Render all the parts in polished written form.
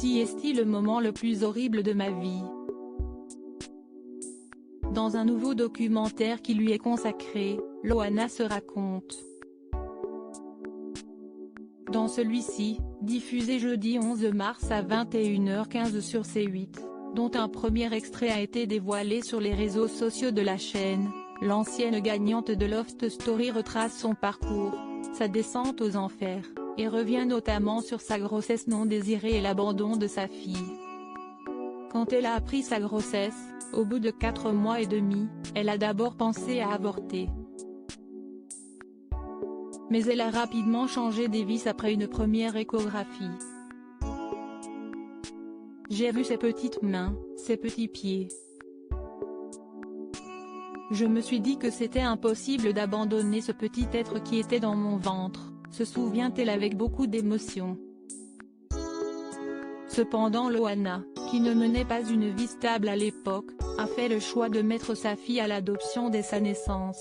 CST, le moment le plus horrible de ma vie. Dans un nouveau documentaire qui lui est consacré, Loana se raconte. Dans celui-ci, diffusé jeudi 11 mars à 21h15 sur C8, dont un premier extrait a été dévoilé sur les réseaux sociaux de la chaîne, l'ancienne gagnante de Loft Story retrace son parcours, sa descente aux enfers, et revient notamment sur sa grossesse non désirée et l'abandon de sa fille. Quand elle a appris sa grossesse, au bout de 4 mois et demi, elle a d'abord pensé à avorter. Mais elle a rapidement changé d'avis après une première échographie. J'ai vu ses petites mains, ses petits pieds. Je me suis dit que c'était impossible d'abandonner ce petit être qui était dans mon ventre, se souvient-elle avec beaucoup d'émotion. Cependant Loana, qui ne menait pas une vie stable à l'époque, a fait le choix de mettre sa fille à l'adoption dès sa naissance.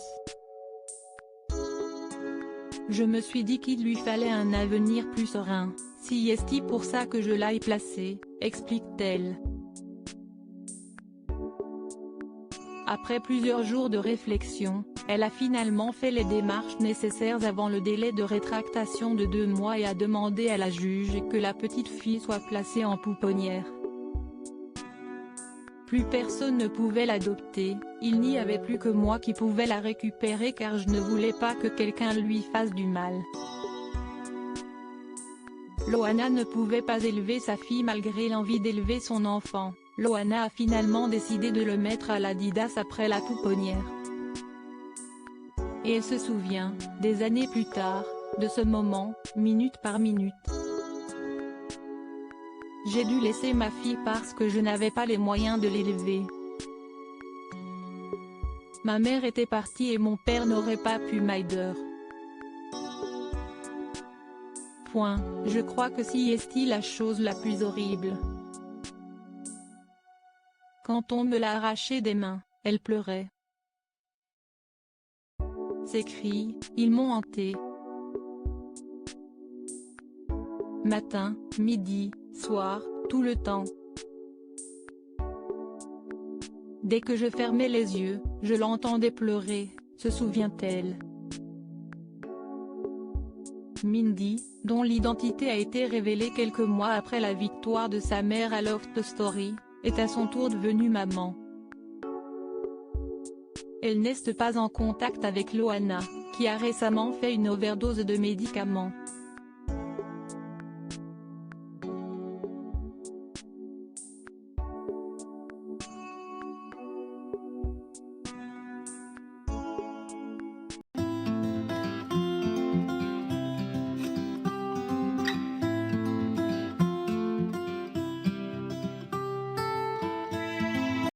Je me suis dit qu'il lui fallait un avenir plus serein, c'est pour ça que je l'ai placée, explique-t-elle. Après plusieurs jours de réflexion, elle a finalement fait les démarches nécessaires avant le délai de rétractation de 2 mois et a demandé à la juge que la petite fille soit placée en pouponnière. Plus personne ne pouvait l'adopter, il n'y avait plus que moi qui pouvais la récupérer car je ne voulais pas que quelqu'un lui fasse du mal. Loana ne pouvait pas élever sa fille malgré l'envie d'élever son enfant. Loana a finalement décidé de le mettre à l'Adidas après la pouponnière. Et elle se souvient, des années plus tard, de ce moment, minute par minute. J'ai dû laisser ma fille parce que je n'avais pas les moyens de l'élever. Ma mère était partie et mon père n'aurait pas pu m'aider. Je crois que c'est la chose la plus horrible. Quand on me l'a arrachée des mains, elle pleurait. Ces cris, ils m'ont hanté. Matin, midi, soir, tout le temps. Dès que je fermais les yeux, je l'entendais pleurer, se souvient-elle. Mindy, dont l'identité a été révélée quelques mois après la victoire de sa mère à Loft Story, est à son tour devenue maman. Elle n'est pas en contact avec Loana, qui a récemment fait une overdose de médicaments.